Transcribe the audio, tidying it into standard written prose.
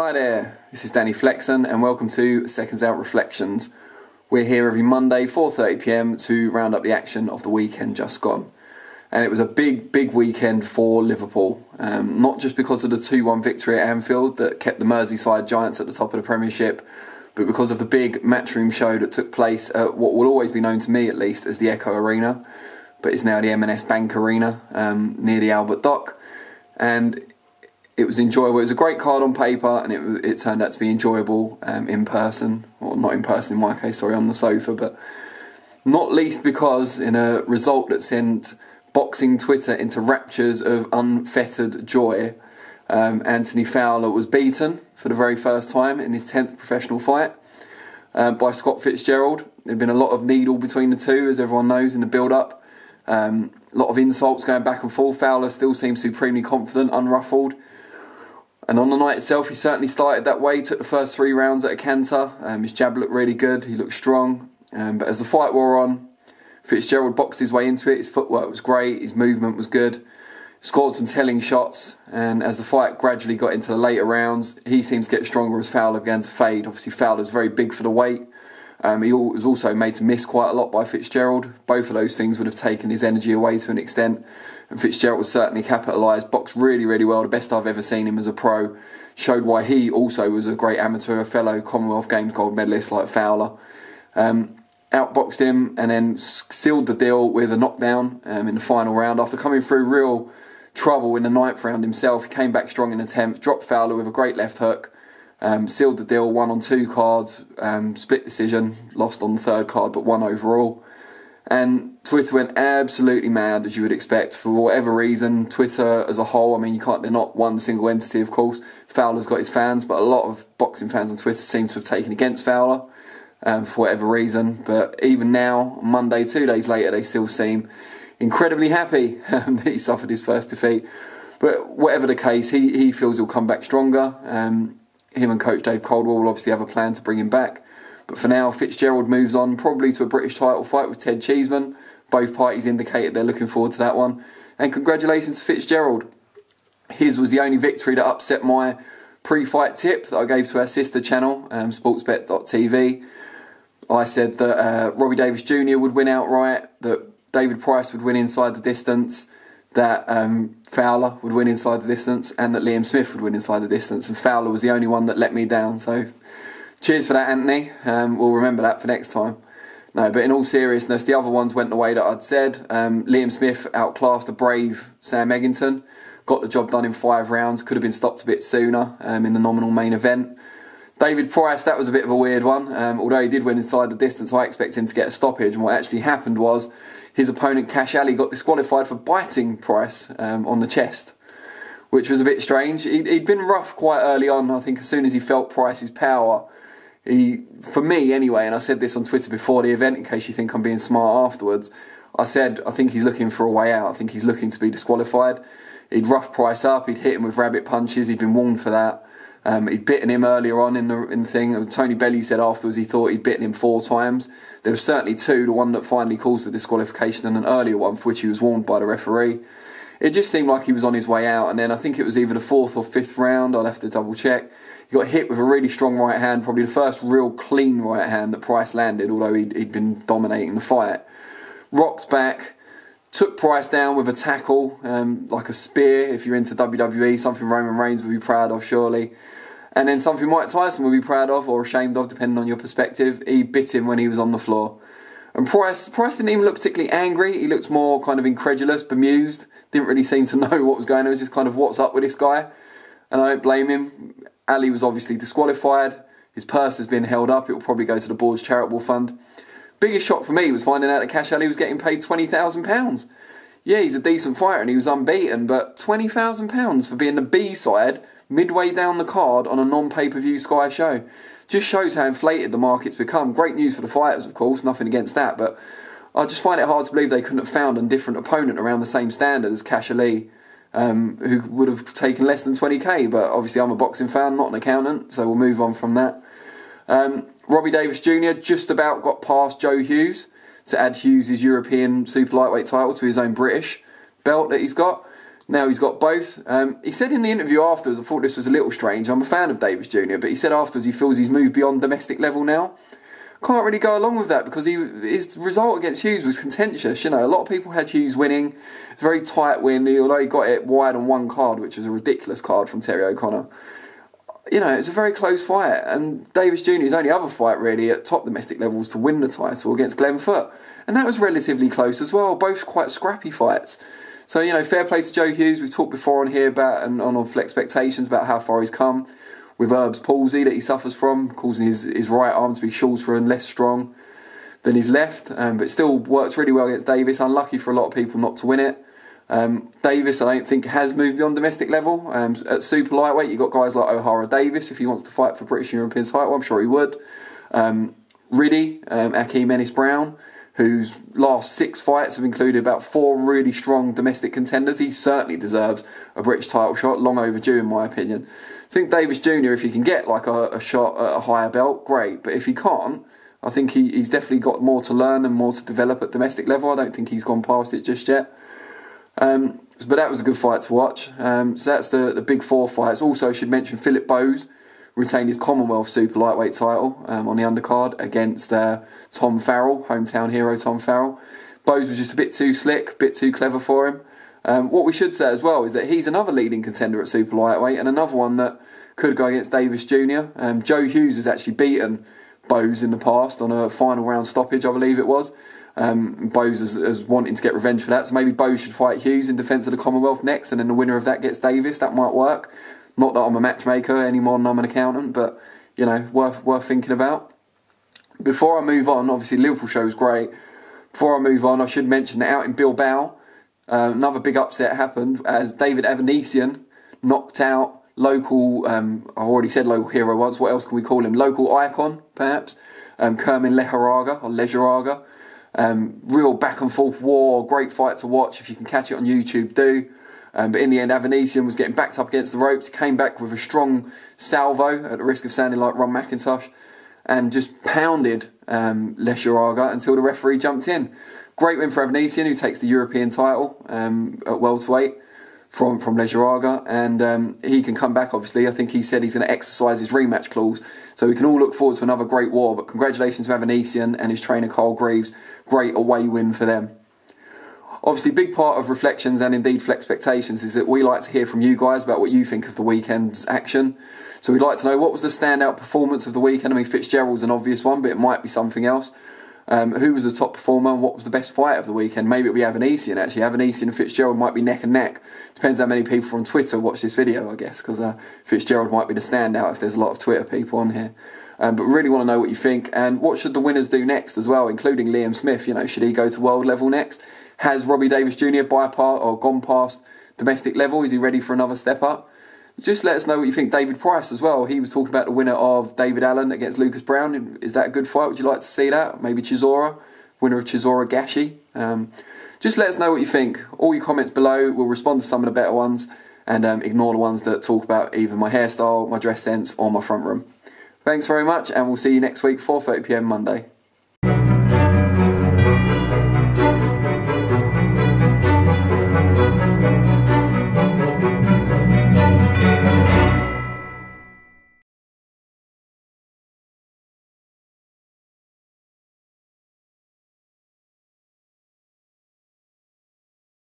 Hi there, this is Danny Flexen and welcome to SecondsOut ReFLEXions. We're here every Monday 4:30 PM to round up the action of the weekend just gone. And it was a big weekend for Liverpool, not just because of the 2-1 victory at Anfield that kept the Merseyside Giants at the top of the Premiership, but because of the big matchroom show that took place at what will always be known to me at least as the Echo Arena, but is now the M&S Bank Arena near the Albert Dock. And it was enjoyable. It was a great card on paper, and it turned out to be enjoyable in person, or not in person in my case, sorry, on the sofa, but not least because in a result that sent boxing Twitter into raptures of unfettered joy, Anthony Fowler was beaten for the very first time in his 10th professional fight by Scott Fitzgerald. There'd been a lot of needle between the two, as everyone knows, in the build-up. A lot of insults going back and forth. Fowler still seems supremely confident, unruffled. And on the night itself, he certainly started that way. Took the first 3 rounds at a canter. His jab looked really good. He looked strong. But as the fight wore on, Fitzgerald boxed his way into it. His footwork was great. His movement was good. Scored some telling shots. And as the fight gradually got into the later rounds, he seemed to get stronger as Fowler began to fade. Obviously, Fowler's very big for the weight. He was also made to miss quite a lot by Fitzgerald. Both of those things would have taken his energy away to an extent. And Fitzgerald was certainly capitalised, boxed really well, the best I've ever seen him as a pro. Showed why he also was a great amateur, a fellow Commonwealth Games gold medalist like Fowler. Outboxed him and then sealed the deal with a knockdown in the final round. After coming through real trouble in the 9th round himself, he came back strong in the 10th, dropped Fowler with a great left hook. Sealed the deal, won on 2 cards, split decision, lost on the 3rd card, but won overall. And Twitter went absolutely mad, as you would expect, for whatever reason. Twitter as a whole, I mean, they're not one single entity, of course. Fowler's got his fans, but a lot of boxing fans on Twitter seem to have taken against Fowler for whatever reason. But even now, on Monday, 2 days later, they still seem incredibly happy that he suffered his first defeat. But whatever the case, he feels he'll come back stronger. Him and Coach Dave Caldwell will obviously have a plan to bring him back. But for now, Fitzgerald moves on probably to a British title fight with Ted Cheeseman. Both parties indicated they're looking forward to that one. And congratulations to Fitzgerald. His was the only victory that upset my pre-fight tip that I gave to our sister channel, sportsbet.tv. I said that Robbie Davis Jr. would win outright, that David Price would win inside the distance, that Fowler would win inside the distance, and that Liam Smith would win inside the distance. And Fowler was the only one that let me down. So cheers for that, Anthony. We'll remember that for next time. No, but in all seriousness, the other ones went the way that I'd said. Liam Smith outclassed a brave Sam Eggington. Got the job done in 5 rounds. Could have been stopped a bit sooner in the nominal main event. David Price, that was a bit of a weird one. Although he did win inside the distance, I expect him to get a stoppage. And what actually happened was his opponent, Kash got disqualified for biting Price on the chest, which was a bit strange. He'd been rough quite early on. I think as soon as he felt Price's power, for me anyway, and I said this on Twitter before the event in case you think I'm being smart afterwards, I said I think he's looking for a way out. I think he's looking to be disqualified. He'd rough Price up, he'd hit him with rabbit punches, he'd been warned for that. He'd bitten him earlier on in the thing. Tony Bellew said afterwards he thought he'd bitten him 4 times. There was certainly 2, the one that finally caused the disqualification and an earlier one for which he was warned by the referee. It just seemed like he was on his way out, and then I think it was either the 4th or 5th round, I'll have to double check. He got hit with a really strong right hand, probably the first real clean right hand that Price landed, although he'd been dominating the fight. Rocked back, took Price down with a tackle, like a spear, if you're into WWE, something Roman Reigns would be proud of, surely. And then something Mike Tyson would be proud of, or ashamed of, depending on your perspective. He bit him when he was on the floor. And Price didn't even look particularly angry. He looked more kind of incredulous, bemused. Didn't really seem to know what was going on. It was just kind of, what's up with this guy? And I don't blame him. Ali was obviously disqualified. His purse has been held up. It will probably go to the board's charitable fund. Biggest shock for me was finding out that Kash was getting paid £20,000. Yeah, he's a decent fighter and he was unbeaten, but £20,000 for being the B-side midway down the card on a non-pay-per-view Sky show. Just shows how inflated the market's become. Great news for the fighters, of course, nothing against that, but I just find it hard to believe they couldn't have found a different opponent around the same standard as Kash who would have taken less than 20k, but obviously I'm a boxing fan, not an accountant, so we'll move on from that. Robbie Davis Jr. just about got past Joe Hughes to add Hughes' European super lightweight title to his own British belt that he's got. Now he's got both. He said in the interview afterwards, I thought this was a little strange. I'm a fan of Davis Jr., but he said afterwards he feels he's moved beyond domestic level now. Can't really go along with that because his result against Hughes was contentious. You know, a lot of people had Hughes winning. It's a very tight win, although he got it wide on one card, which was a ridiculous card from Terry O'Connor. You know, it's a very close fight, and Davis Jr.'s only other fight really at top domestic levels to win the title against Glenn Foote, and that was relatively close as well. Both quite scrappy fights. So, you know, fair play to Joe Hughes. We've talked before on here about and on ReFLEXions about how far he's come with Herb's palsy that he suffers from, causing his right arm to be shorter and less strong than his left, but still works really well against Davis. Unlucky for a lot of people not to win it. Davis, I don't think, has moved beyond domestic level. At super lightweight, you've got guys like O'Hara Davis, if he wants to fight for British and European title, I'm sure he would. Riddy, Akeem Ennis-Brown, whose last 6 fights have included about 4 really strong domestic contenders. He certainly deserves a British title shot, long overdue in my opinion. I think Davis Jr., if he can get like a shot at a higher belt, great. But if he can't, I think he's definitely got more to learn and more to develop at domestic level. I don't think he's gone past it just yet. But that was a good fight to watch. So that's the big 4 fights. Also, I should mention Philip Bowes retained his Commonwealth super lightweight title on the undercard against Tom Farrell, hometown hero Tom Farrell. Bowes was just a bit too slick, a bit too clever for him. What we should say as well is that he's another leading contender at super lightweight and another one that could go against Davis Jr. Joe Hughes has actually beaten Bowes in the past on a final round stoppage, I believe it was. Bowes is wanting to get revenge for that, so maybe Bowes should fight Hughes in defence of the Commonwealth next, and then the winner of that gets Davis. That might work. Not that I'm a matchmaker any more than I'm an accountant, but you know, worth thinking about. Before I move on, obviously Liverpool show was great. Before I move on, I should mention that out in Bilbao, another big upset happened as David Avanesian knocked out local, I've already said local hero once, what else can we call him? Local icon, perhaps, Kermin Lejaraga. Real back and forth war, great fight to watch. If you can catch it on YouTube, do. But in the end, Avanesian was getting backed up against the ropes, came back with a strong salvo at the risk of sounding like Ron McIntosh, and just pounded Lejaraga until the referee jumped in. Great win for Avanesian, who takes the European title at welterweight from Lejaraga, and he can come back, obviously. I think he said he's going to exercise his rematch clause, so we can all look forward to another great war. But congratulations to Avanesian and his trainer Carl Greaves. Great away win for them. Obviously, big part of ReFLEXions and indeed FlexPectations is that we like to hear from you guys about what you think of the weekend's action. So we'd like to know, what was the standout performance of the weekend? I mean, Fitzgerald's an obvious one, but it might be something else. Who was the top performer and what was the best fight of the weekend? Maybe it'll be Avanesian, actually. Avanesian and Fitzgerald might be neck and neck. Depends how many people on Twitter watch this video, I guess, because Fitzgerald might be the standout if there's a lot of Twitter people on here. But really want to know what you think, and what should the winners do next as well, including Liam Smith. You know, should he go to world level next? Has Robbie Davis Jr. bypassed or gone past domestic level? Is he ready for another step up? Just let us know what you think. David Price as well. He was talking about the winner of David Allen against Lucas Brown. Is that a good fight? Would you like to see that? Maybe Chisora, winner of Chisora Gashi. Just let us know what you think. All your comments below. We'll respond to some of the better ones and ignore the ones that talk about either my hairstyle, my dress sense or my front room. Thanks very much, and we'll see you next week, 4:30 PM Monday.